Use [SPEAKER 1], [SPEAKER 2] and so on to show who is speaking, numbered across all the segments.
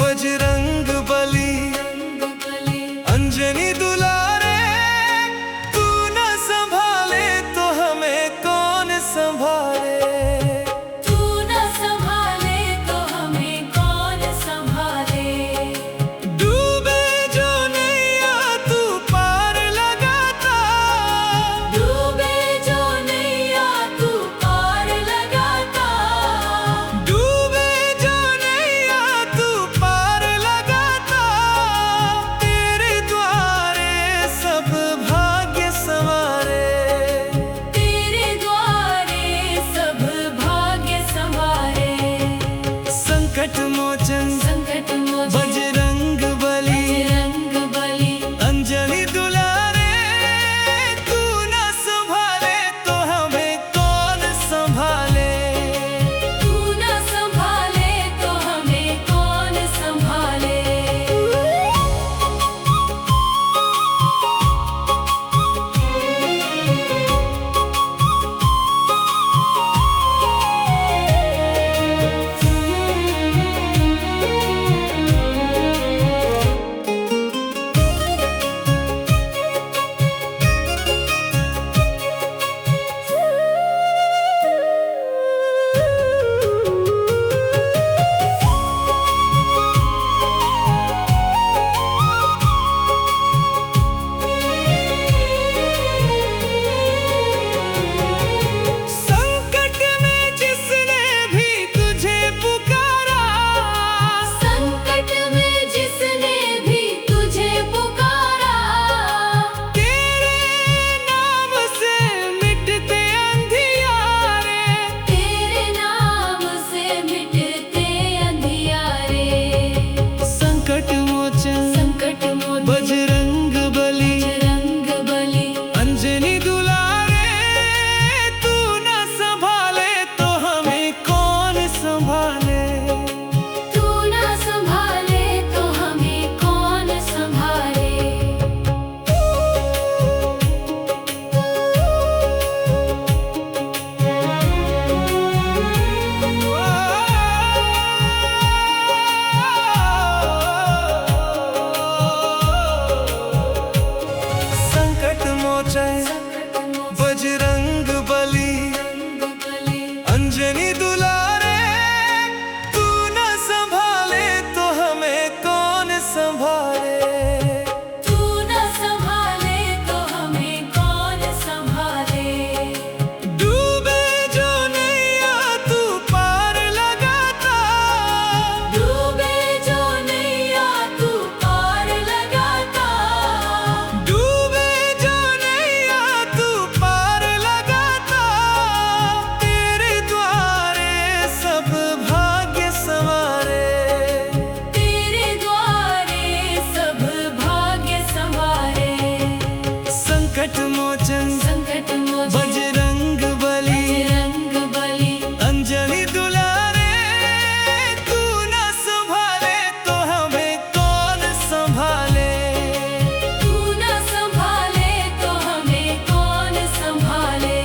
[SPEAKER 1] बजरंग बली अंजनी दुलारे, तू न संभाले तो हमें कौन संभाले।
[SPEAKER 2] तू न संभाले तो हमें कौन संभाले।
[SPEAKER 1] डूबे जो नैया तू पार लगाता,
[SPEAKER 2] डूबे जो नैया तू पार लगाता।
[SPEAKER 1] डूबे जो नैया तू पार लगाता। तेरे द्वारे सब भाग्य संवारे,
[SPEAKER 2] तेरे द्वारे सब भाग्य संवारे।
[SPEAKER 1] संकट मोचन
[SPEAKER 2] संकट मोचन
[SPEAKER 1] बजरंग बली
[SPEAKER 2] बजरंग बली
[SPEAKER 1] अंजनी दुलारे, तू न संभाले तो हमें कौन संभाले।
[SPEAKER 2] तू न संभाले तो हमें कौन संभाले।
[SPEAKER 1] संकट में जिसने भी तुझे पुकारा,
[SPEAKER 2] संकट में जिसने भी तुझे पुकारा।
[SPEAKER 1] तेरे नाम से मिटते अंधियारे।
[SPEAKER 2] तेरे नाम से मिटते अंधियारे।
[SPEAKER 1] संकट मोचन
[SPEAKER 2] संकट मोचन
[SPEAKER 1] बजरंग बली
[SPEAKER 2] बजरंग बली
[SPEAKER 1] अंजनी दुलारे, तू न संभाले तो हमें कौन संभाले।
[SPEAKER 2] तू न संभाले तो हमें कौन संभाले।
[SPEAKER 1] संकट मोचन बजरंग बली अंजनी दुलारे, तू न संभाले तो हमें कौन संभाले।
[SPEAKER 2] तू न संभाले तो हमें कौन संभाले।
[SPEAKER 1] डूबे जो नैया तू पार लगाता,
[SPEAKER 2] डूबे जो नैया तू पार लगाता।
[SPEAKER 1] डूबे जो नैया तू पार लगाता। तेरे द्वारे सब भाग्य संवारे,
[SPEAKER 2] तेरे द्वारे सब भाग्य संवारे।
[SPEAKER 1] संकट मोचन
[SPEAKER 2] संकट मोचन
[SPEAKER 1] बजरंग बली
[SPEAKER 2] बजरंग बली
[SPEAKER 1] अंजनी दुलारे, तू न संभाले तो हमें कौन संभाले।
[SPEAKER 2] तू न संभाले तो हमें कौन संभाले।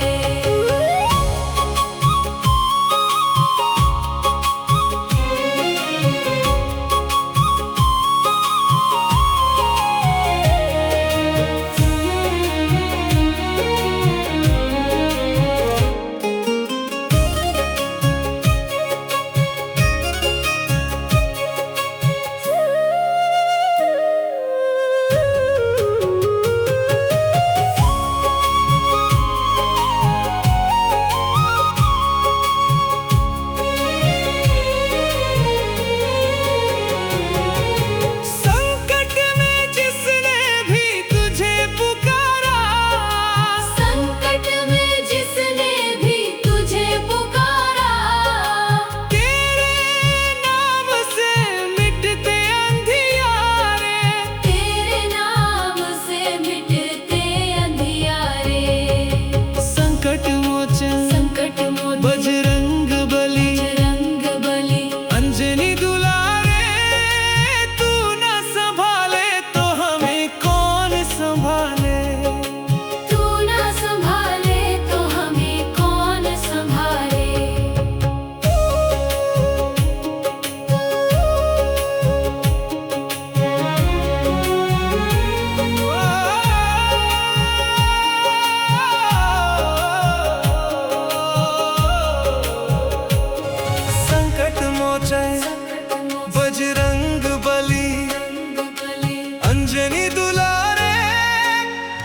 [SPEAKER 1] अंजनी दुलारे,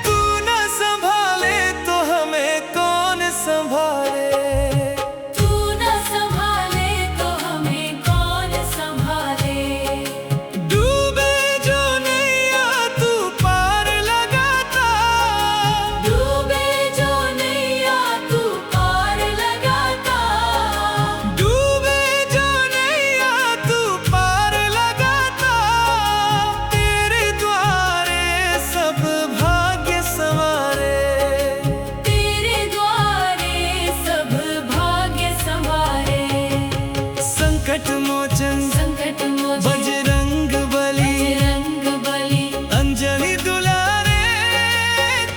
[SPEAKER 1] तू न संभाले तो हमें कौन संभाले।
[SPEAKER 2] तू न संभाले तो हमें कौन संभाले।
[SPEAKER 1] डूबे जो नैया तू पार लगाता,
[SPEAKER 2] डूबे जो नैया तू पार लगाता।
[SPEAKER 1] डूबे जो नैया तू पार लगाता। तेरे द्वारे सब भाग्य संवारे,
[SPEAKER 2] तेरे द्वारे सब भाग्य संवारे।
[SPEAKER 1] संकट मोचन
[SPEAKER 2] संकट मोचन
[SPEAKER 1] बजरंग बली,
[SPEAKER 2] बजरंग बली।
[SPEAKER 1] अंजनी दुलारे,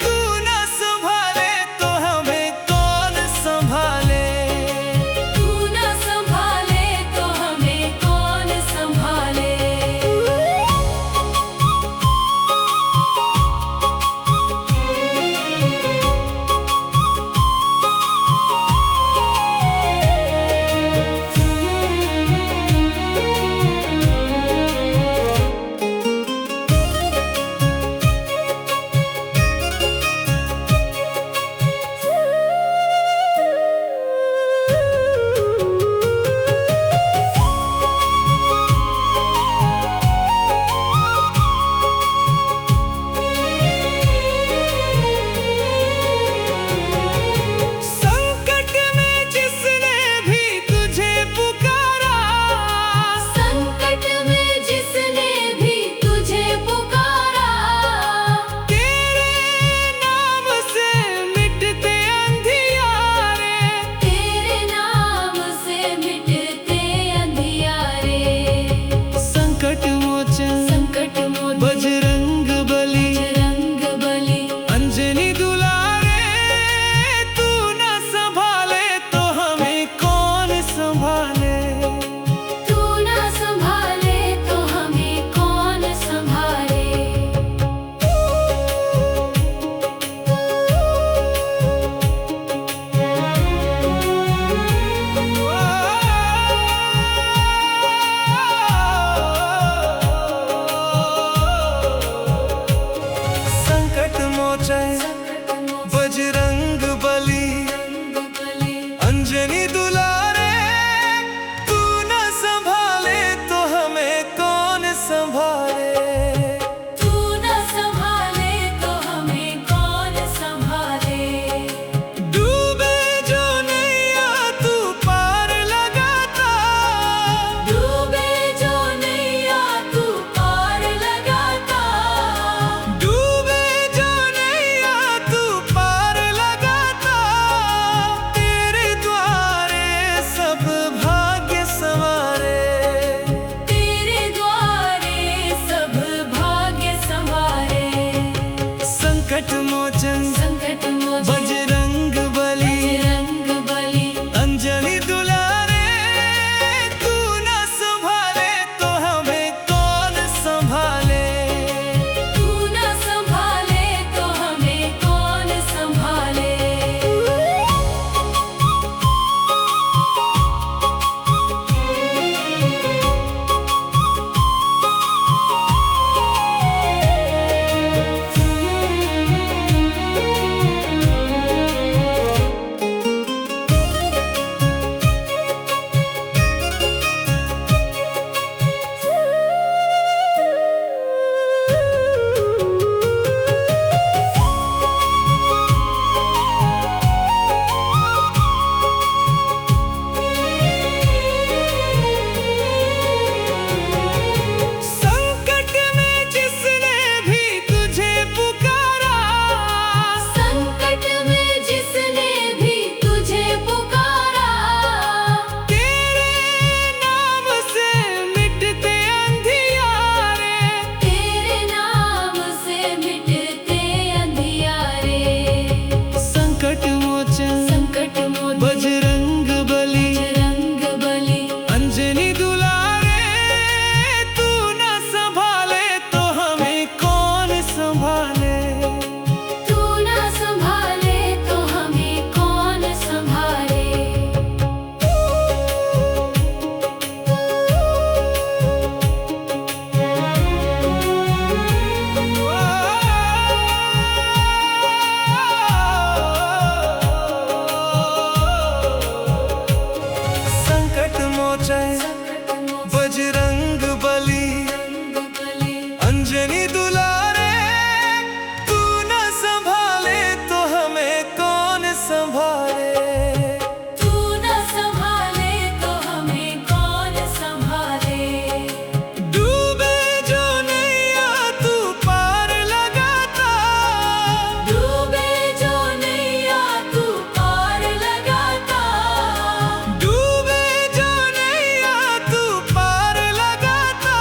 [SPEAKER 1] तू न संभाले तो हमें कौन संभाले।
[SPEAKER 2] तू न संभाले तो हमें कौन संभाले।
[SPEAKER 1] अंजनी दुलारे, तू न संभाले तो हमें कौन संभाले।
[SPEAKER 2] तू न संभाले तो हमें कौन संभाले।
[SPEAKER 1] डूबे जो नैया तू पार लगाता,
[SPEAKER 2] डूबे जो नैया तू पार लगाता।
[SPEAKER 1] डूबे जो नैया तू पार लगाता।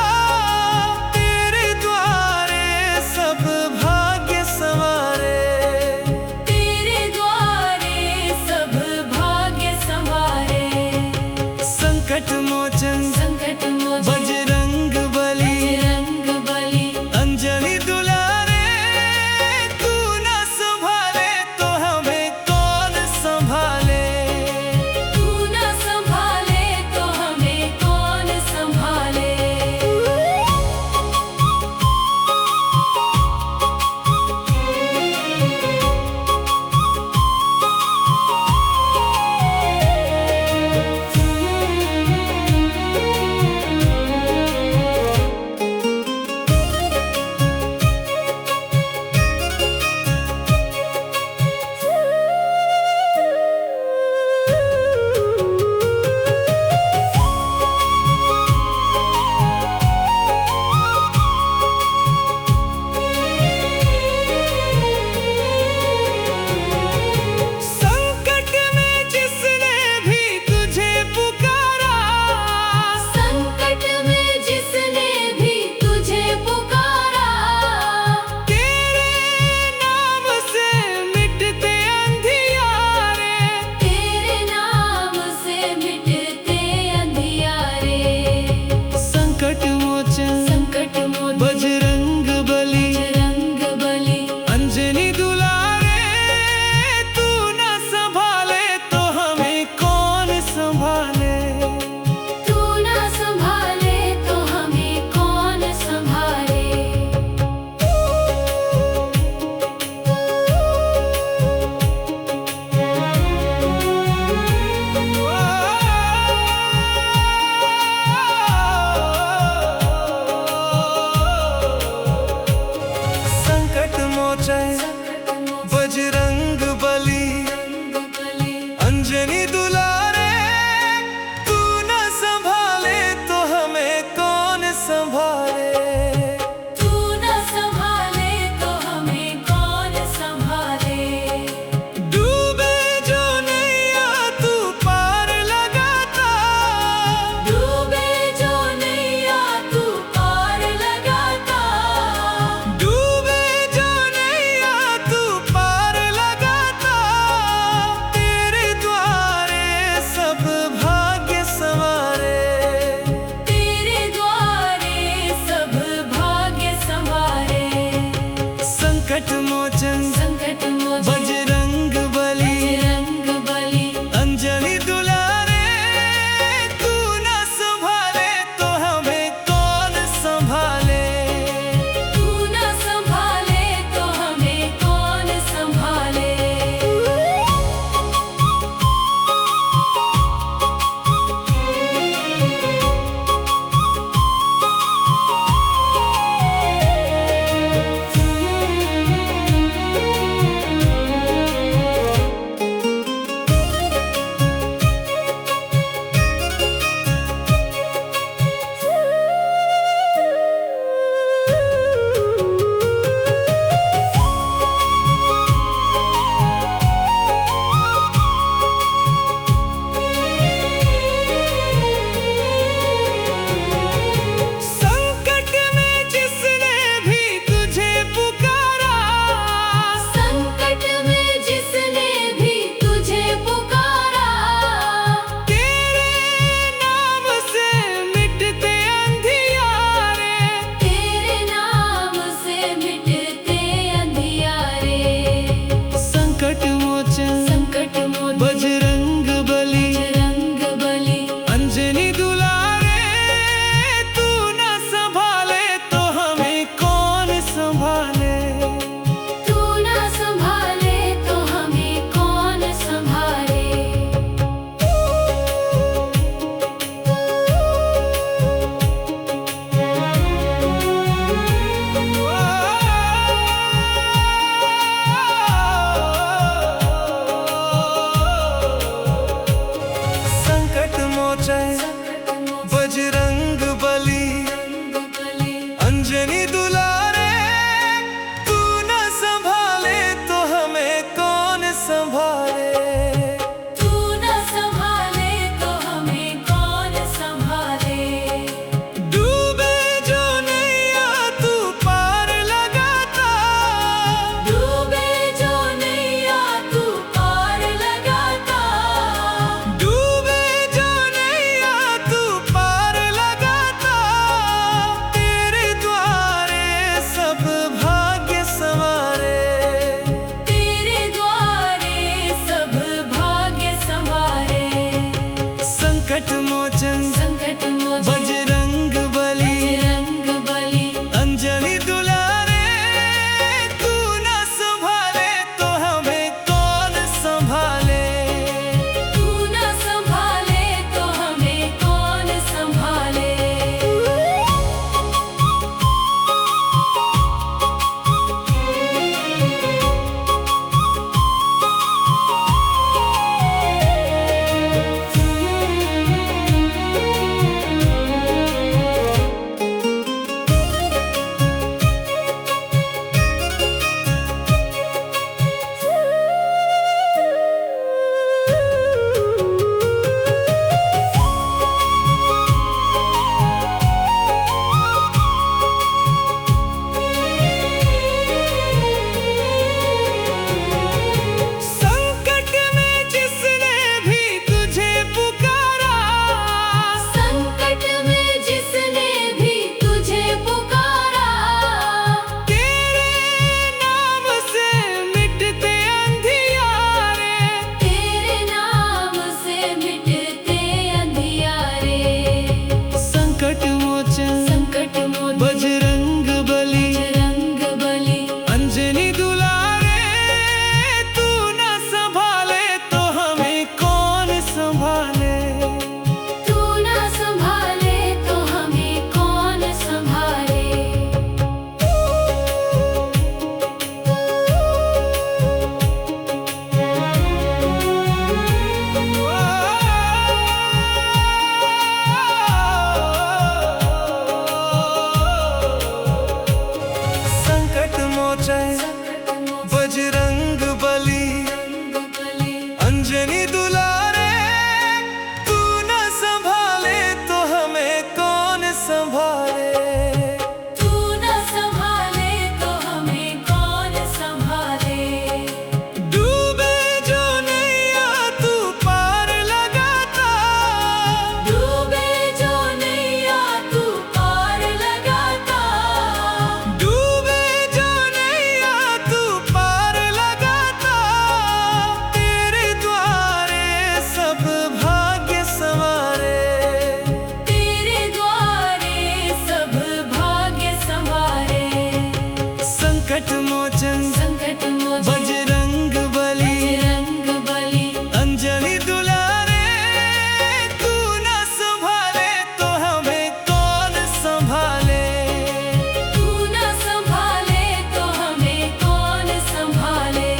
[SPEAKER 1] तेरे द्वारे सब भाग्य संवारे,
[SPEAKER 2] तेरे द्वारे सब भाग्य संवारे।
[SPEAKER 1] संकट मोचन
[SPEAKER 2] संकट मोचन
[SPEAKER 1] बजरंग बली,
[SPEAKER 2] बजरंग बली।
[SPEAKER 1] अंजनी दुलारे, तू न संभाले तो हमें कौन संभाले।
[SPEAKER 2] तू न संभाले तो हमें कौन संभाले।
[SPEAKER 1] संकट में जिसने भी तुझे पुकारा,
[SPEAKER 2] संकट में जिसने भी तुझे पुकारा।
[SPEAKER 1] तेरे नाम से मिटते अंधियारे।
[SPEAKER 2] तेरे नाम से मिटते अंधियारे।
[SPEAKER 1] संकट मोचन
[SPEAKER 2] संकट मोचन
[SPEAKER 1] बजरंग बली,
[SPEAKER 2] बजरंग बली।
[SPEAKER 1] अंजनी दुलारे, तू न संभाले तो हमें कौन संभाले।
[SPEAKER 2] तू न संभाले तो हमें कौन संभाले।
[SPEAKER 1] संकट मोचन बजरंग बली, अंजनी दुलारे, तू न संभाले तो हमें कौन संभाले।
[SPEAKER 2] तू न संभाले तो हमें कौन संभाले।
[SPEAKER 1] डूबे जो नैया तू पार लगाता,
[SPEAKER 2] डूबे जो नैया तू पार लगाता।
[SPEAKER 1] डूबे जो नैया तू पार लगाता। तेरे द्वारे सब भाग्य संवारे,
[SPEAKER 2] तेरे द्वारे सब भाग्य संवारे।
[SPEAKER 1] संकट मोचन
[SPEAKER 2] संकट मोचन
[SPEAKER 1] बजरंग बली,
[SPEAKER 2] बजरंग बली।
[SPEAKER 1] अंजनी दुलारे, तू न संभाले तो हमें कौन संभाले।
[SPEAKER 2] तू न संभाले तो हमें कौन संभाले।
[SPEAKER 1] मोचन बजरंग बली अंजनी दुलारे, तू न संभाले तो हमें कौन संभाले।
[SPEAKER 2] तू न संभाले तो हमें कौन संभाले।
[SPEAKER 1] डूबे जो नैया तू पार लगाता,
[SPEAKER 2] डूबे जो नैया तू पार लगाता।
[SPEAKER 1] डूबे जो नैया तू पार लगाता। तेरे द्वारे सब भाग्य संवारे,
[SPEAKER 2] तेरे द्वारे सब भाग्य संवारे।
[SPEAKER 1] संकट मोचन
[SPEAKER 2] संकट मोचन
[SPEAKER 1] बजरंग बली
[SPEAKER 2] बजरंग बली
[SPEAKER 1] अंजनी दुलारे, तू न संभाले तो हमें कौन संभाले।
[SPEAKER 2] तू न संभाले तो हमें कौन संभाले।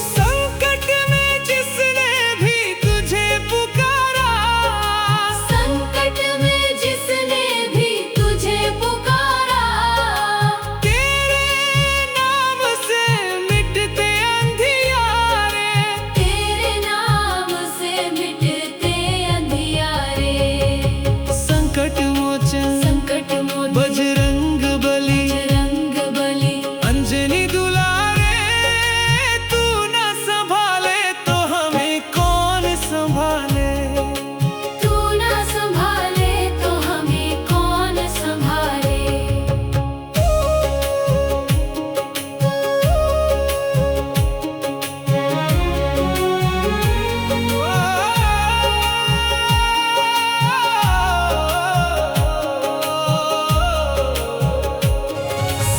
[SPEAKER 1] संकट में जिसने भी तुझे पुकारा,
[SPEAKER 2] संकट में जिसने भी तुझे पुकारा।
[SPEAKER 1] तेरे नाम से मिटते अंधियारे।
[SPEAKER 2] तेरे नाम से मिटते अंधियारे।
[SPEAKER 1] संकट मोचन
[SPEAKER 2] संकट मोचन
[SPEAKER 1] बजरंग बली
[SPEAKER 2] बजरंग बली
[SPEAKER 1] अंजनी दुलारे, तू न संभाले तो हमें कौन संभाले।
[SPEAKER 2] तू न संभाले तो हमें कौन संभाले।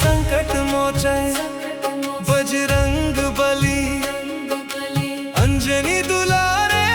[SPEAKER 1] संकट मोचन बजरंग बली अंजनी दुलारे,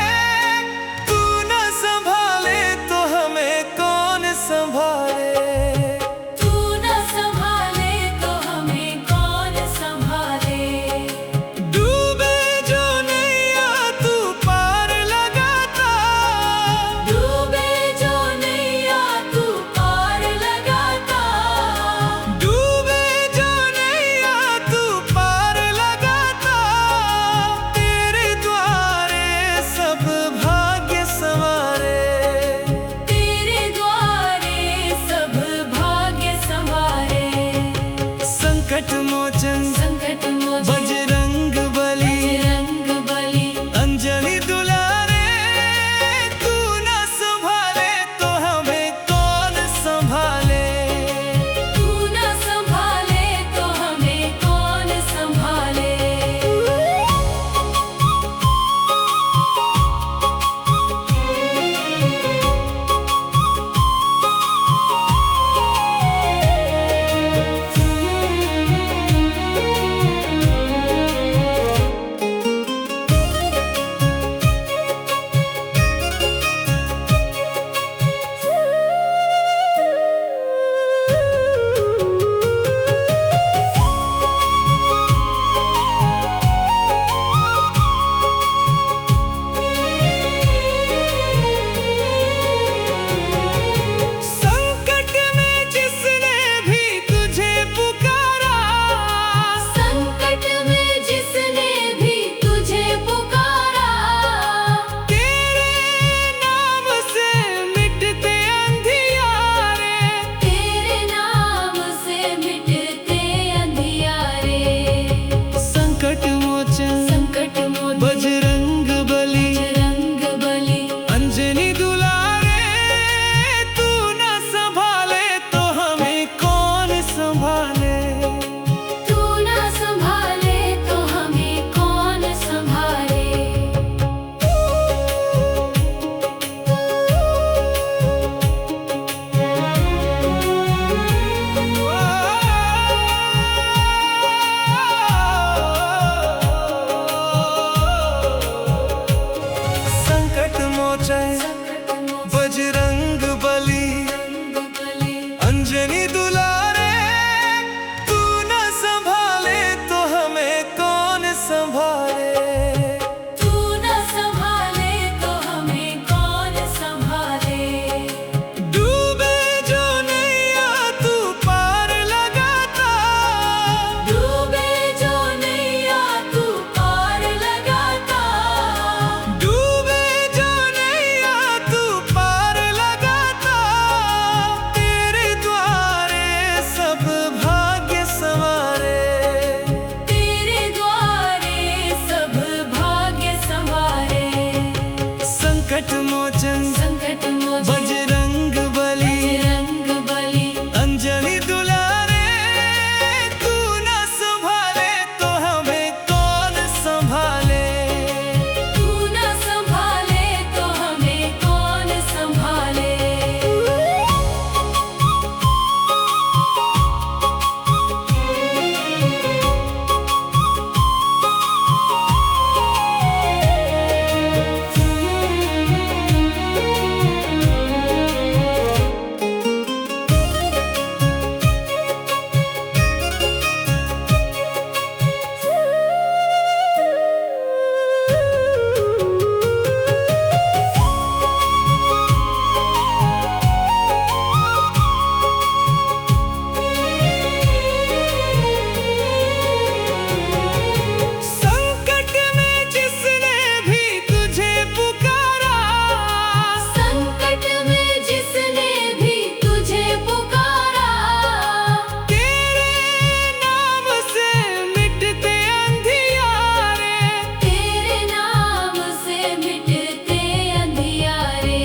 [SPEAKER 1] मोचे बजरंग बली अंजनी दुलारे, तू न संभाले तो हमें कौन संभाले।
[SPEAKER 2] तू न संभाले तो हमें कौन संभाले।
[SPEAKER 1] डूबे जो नैया तू पार लगाता,
[SPEAKER 2] डूबे जो नैया तू पार लगाता।
[SPEAKER 1] डूबे जो नैया तू पार लगाता। तेरे द्वारे सब भाग्य संवारे,
[SPEAKER 2] तेरे द्वारे सब भाग्य संवारे।
[SPEAKER 1] संकट मोचन
[SPEAKER 2] संकट मोचन
[SPEAKER 1] बजरंग बली
[SPEAKER 2] बजरंग बली
[SPEAKER 1] अंजनी दुलारे, तू न संभाले तो हमें कौन संभाले।
[SPEAKER 2] तू न संभाले तो हमें कौन संभाले।
[SPEAKER 1] संकट में जिसने भी तुझे पुकारा,
[SPEAKER 2] संकट में जिसने भी तुझे पुकारा।
[SPEAKER 1] तेरे नाम से मिटते अंधियारे।
[SPEAKER 2] तेरे नाम से मिटते अंधियारे।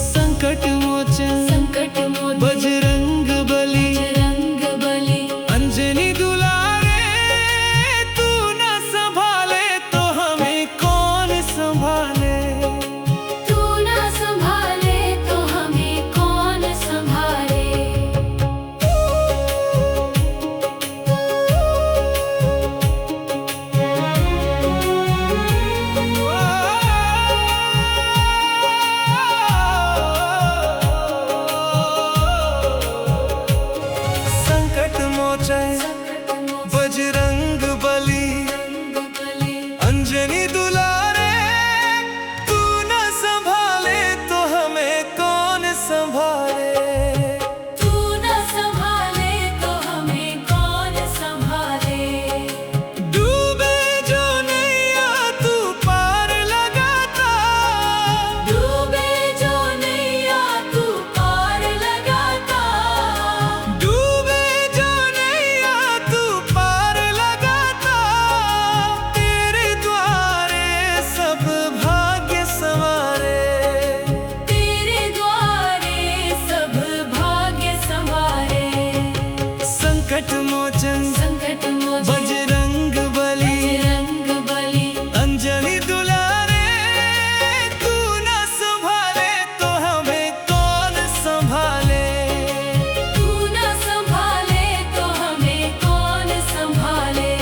[SPEAKER 1] संकट मोचन
[SPEAKER 2] संकट मोचन
[SPEAKER 1] बजरंग बली
[SPEAKER 2] बजरंग बली
[SPEAKER 1] अंजनी दुलारे, तू न संभाले तो हमें कौन संभाले।
[SPEAKER 2] तू न संभाले तो हमें कौन संभाले।
[SPEAKER 1] संकट मोचे बजरंग बली अंजनी दुलारे, तू न संभाले तो हमें कौन संभाले।
[SPEAKER 2] तू न संभाले तो हमें कौन संभाले।
[SPEAKER 1] डूबे जो नैया तू पार लगाता,
[SPEAKER 2] डूबे जो नैया तू पार लगाता।
[SPEAKER 1] डूबे जो नैया तू पार लगाता। तेरे द्वारे सब भाग्य संवारे,
[SPEAKER 2] तेरे द्वारे सब भाग्य संवारे।
[SPEAKER 1] संकट मोचन
[SPEAKER 2] संकट मोचन
[SPEAKER 1] बजरंग बली
[SPEAKER 2] बजरंग बली
[SPEAKER 1] अंजनी दुलारे, तू न संभाले तो हमें कौन संभाले।
[SPEAKER 2] तू न संभाले तो हमें कौन संभाले।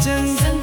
[SPEAKER 1] मोचन।